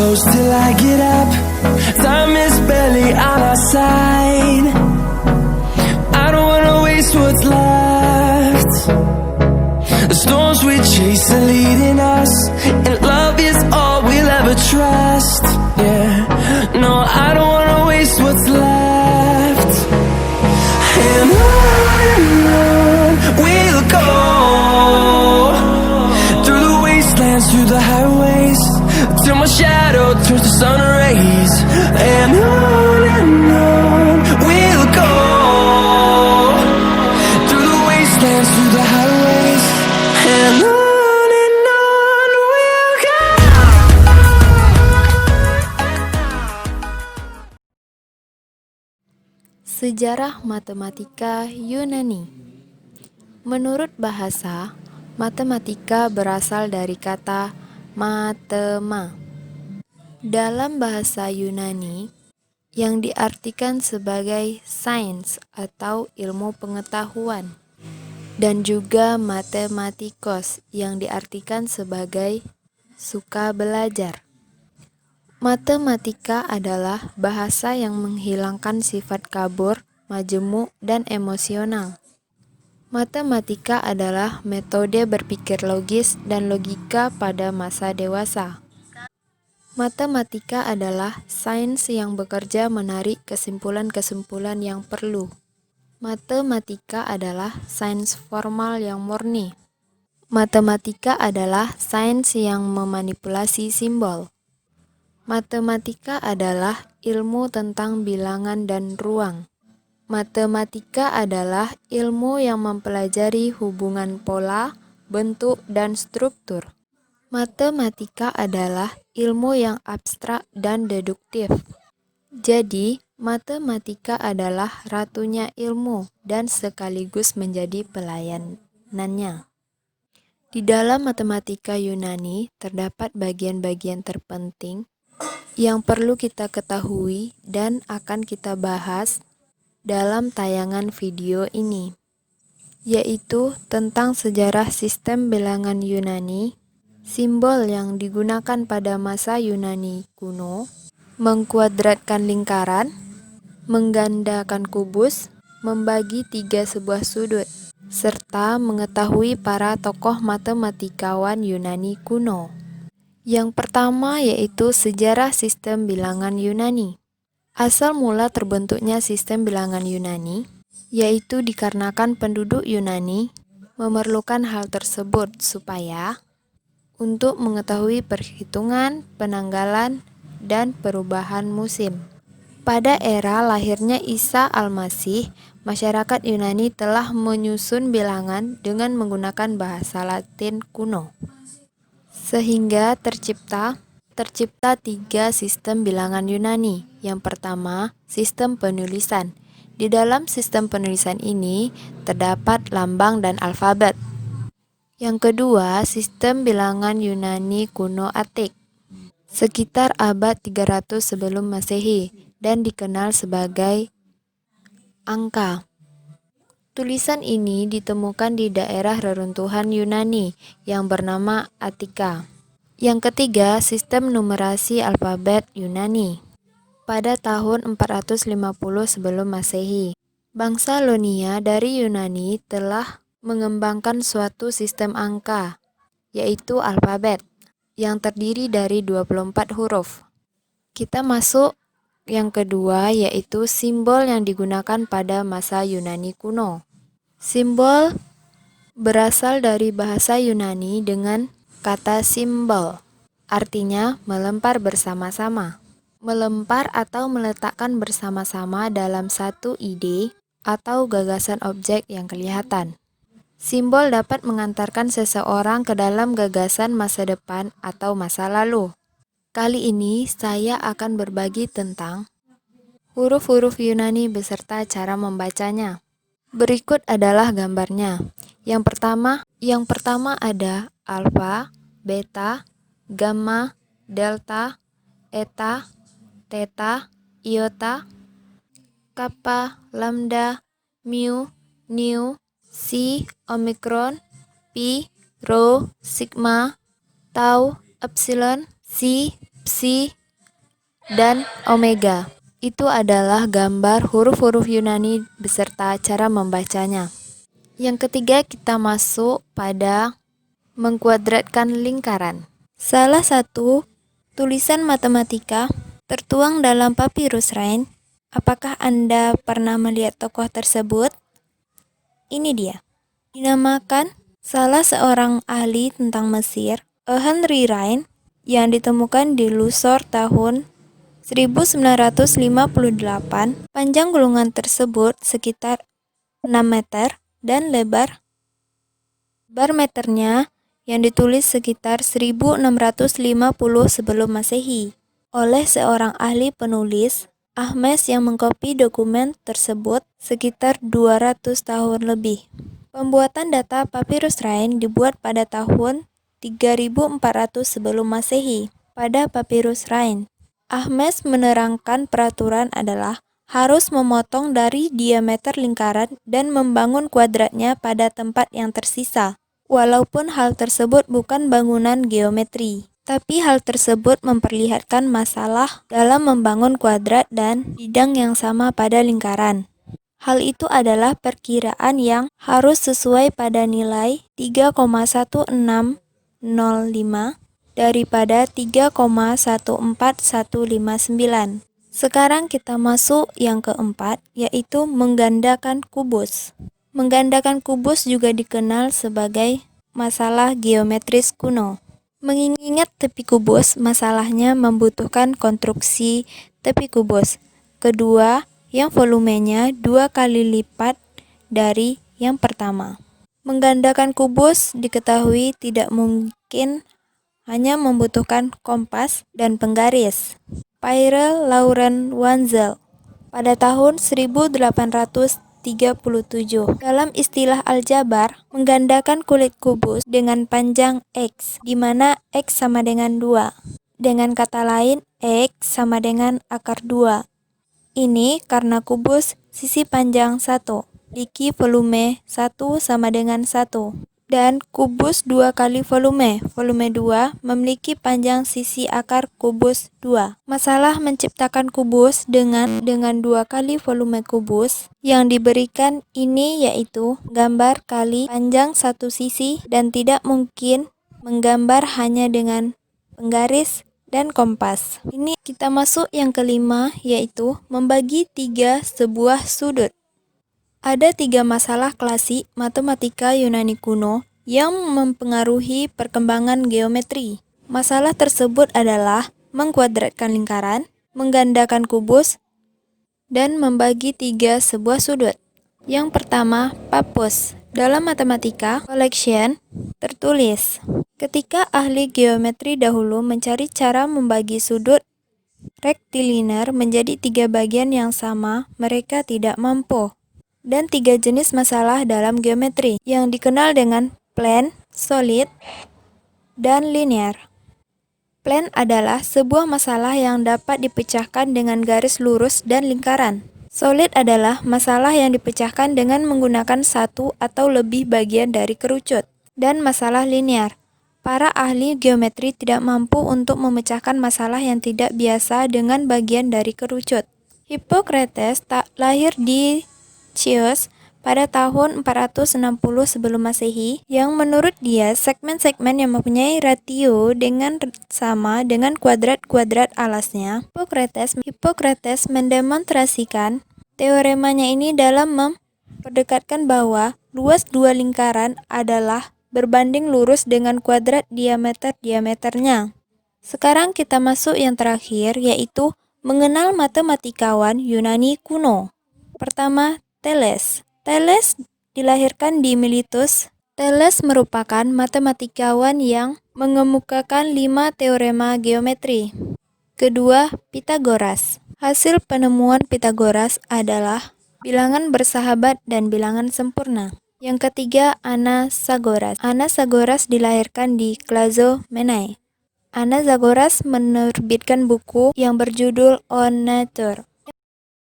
close till I get up. Time is barely on our side. I don't wanna waste what's left. The storms we chase are leading us, and love is all we'll ever trust. Yeah, no, I don't wanna waste what's left. And on we'll go, through the wastelands, through the highways, till my shadow turns to sun rays. And on we'll go, through the wastelands, through the highways, and on we'll go. Sejarah matematika Yunani. Menurut bahasa, matematika berasal dari kata matema. Dalam bahasa Yunani, yang diartikan sebagai sains atau ilmu pengetahuan, dan juga matematikos yang diartikan sebagai suka belajar. Matematika adalah bahasa yang menghilangkan sifat kabur, majemuk, dan emosional. Matematika adalah metode berpikir logis dan logika pada masa dewasa. Matematika adalah sains yang bekerja menarik kesimpulan-kesimpulan yang perlu. Matematika adalah sains formal yang murni. Matematika adalah sains yang memanipulasi simbol. Matematika adalah ilmu tentang bilangan dan ruang. Matematika adalah ilmu yang mempelajari hubungan pola, bentuk, dan struktur. Matematika adalah ilmu yang abstrak dan deduktif. Jadi, matematika adalah ratunya ilmu dan sekaligus menjadi pelayanannya. Di dalam matematika Yunani terdapat bagian-bagian terpenting yang perlu kita ketahui dan akan kita bahas dalam tayangan video ini, yaitu tentang sejarah sistem bilangan Yunani, simbol yang digunakan pada masa Yunani kuno, mengkuadratkan lingkaran, menggandakan kubus, membagi 3 sebuah sudut, serta mengetahui para tokoh matematikawan Yunani kuno. Yang pertama yaitu sejarah sistem bilangan Yunani. Asal mula terbentuknya sistem bilangan Yunani, yaitu dikarenakan penduduk Yunani memerlukan hal tersebut supaya untuk mengetahui perhitungan, penanggalan, dan perubahan musim. Pada era lahirnya Isa Al-Masih, masyarakat Yunani telah menyusun bilangan dengan menggunakan bahasa Latin kuno. Sehingga tercipta 3 sistem bilangan Yunani. Yang pertama, sistem penulisan. Di dalam sistem penulisan ini terdapat lambang dan alfabet. Yang kedua, sistem bilangan Yunani kuno Atik, sekitar abad 300 sebelum Masehi dan dikenal sebagai angka. Tulisan ini ditemukan di daerah reruntuhan Yunani yang bernama Attika. Yang ketiga, sistem numerasi alfabet Yunani. Pada tahun 450 sebelum Masehi, bangsa Ionia dari Yunani telah mengembangkan suatu sistem angka, yaitu alfabet, yang terdiri dari 24 huruf. Kita masuk yang kedua, yaitu simbol yang digunakan pada masa Yunani kuno. Simbol berasal dari bahasa Yunani dengan kata simbol, artinya melempar bersama-sama. Melempar atau meletakkan bersama-sama dalam satu ide atau gagasan objek yang kelihatan. Simbol dapat mengantarkan seseorang ke dalam gagasan masa depan atau masa lalu. Kali ini saya akan berbagi tentang huruf-huruf Yunani beserta cara membacanya. Berikut adalah gambarnya. Yang pertama ada alfa, beta, gamma, delta, eta, theta, iota, kappa, lambda, mu, nu, psi, omikron, pi, rho, sigma, tau, epsilon, psi, Psi, dan Omega. Itu adalah gambar huruf-huruf Yunani beserta cara membacanya. Yang ketiga, kita masuk pada mengkuadratkan lingkaran. Salah satu tulisan matematika tertuang dalam Papyrus Wright. Apakah Anda pernah melihat tokoh tersebut? Ini dia. Dinamakan salah seorang ahli tentang Mesir, Henry Wright, yang ditemukan di Luxor tahun 1958. Panjang gulungan tersebut sekitar 6 meter dan lebar meternya yang ditulis sekitar 1650 sebelum Masehi oleh seorang ahli penulis, Ahmes, yang mengkopi dokumen tersebut sekitar 200 tahun lebih. Pembuatan data Papyrus Wright dibuat pada tahun 3400 sebelum Masehi. Pada Papyrus Wright, Ahmes menerangkan peraturan adalah harus memotong dari diameter lingkaran dan membangun kuadratnya pada tempat yang tersisa. Walaupun hal tersebut bukan bangunan geometri, tapi hal tersebut memperlihatkan masalah dalam membangun kuadrat dan bidang yang sama pada lingkaran. Hal itu adalah perkiraan yang harus sesuai pada nilai 3,1605 daripada 3,14159. Sekarang kita masuk yang keempat, yaitu menggandakan kubus. Menggandakan kubus juga dikenal sebagai masalah geometris kuno. Mengingat tepi kubus, masalahnya membutuhkan konstruksi tepi kubus kedua yang volumenya 2 kali lipat dari yang pertama. Menggandakan kubus diketahui tidak mungkin hanya membutuhkan kompas dan penggaris. Pierre Laurent Wanzel pada tahun 1837 dalam istilah aljabar menggandakan kulit kubus dengan panjang X, di mana X sama dengan 2. Dengan kata lain, X sama dengan akar 2. Ini karena kubus sisi panjang 1, memiliki volume 1 sama dengan 1. Dan kubus 2 kali volume 2, memiliki panjang sisi akar kubus 2. Masalah menciptakan kubus dengan 2 kali volume kubus yang diberikan ini yaitu gambar kali panjang satu sisi dan tidak mungkin menggambar hanya dengan penggaris dan kompas. Ini kita masuk yang kelima, yaitu membagi 3 sebuah sudut. Ada 3 masalah klasik matematika Yunani kuno yang mempengaruhi perkembangan geometri. Masalah tersebut adalah mengkuadratkan lingkaran, menggandakan kubus, dan membagi 3 sebuah sudut. Yang pertama, Pappus. Dalam matematika collection tertulis, ketika ahli geometri dahulu mencari cara membagi sudut rektiliner menjadi 3 bagian yang sama, mereka tidak mampu. Dan 3 jenis masalah dalam geometri yang dikenal dengan plane, solid, dan linear. Plane adalah sebuah masalah yang dapat dipecahkan dengan garis lurus dan lingkaran. Solid adalah masalah yang dipecahkan dengan menggunakan satu atau lebih bagian dari kerucut. Dan masalah linear, para ahli geometri tidak mampu untuk memecahkan masalah yang tidak biasa dengan bagian dari kerucut. Hippocrates lahir di Chios pada tahun 460 sebelum Masehi, yang menurut dia segmen-segmen yang mempunyai ratio sama dengan kuadrat-kuadrat alasnya. Hippocrates mendemonstrasikan teoremanya ini dalam memperdekatkan bahwa luas 2 lingkaran adalah berbanding lurus dengan kuadrat diameternya. Sekarang kita masuk yang terakhir, yaitu mengenal matematikawan Yunani kuno. Pertama, Thales. Thales dilahirkan di Miletus. Thales merupakan matematikawan yang mengemukakan 5 teorema geometri. Kedua, Pythagoras. Hasil penemuan Pythagoras adalah bilangan bersahabat dan bilangan sempurna. Yang ketiga, Anaxagoras. Anaxagoras dilahirkan di Clazomenae. Anaxagoras menerbitkan buku yang berjudul On Nature.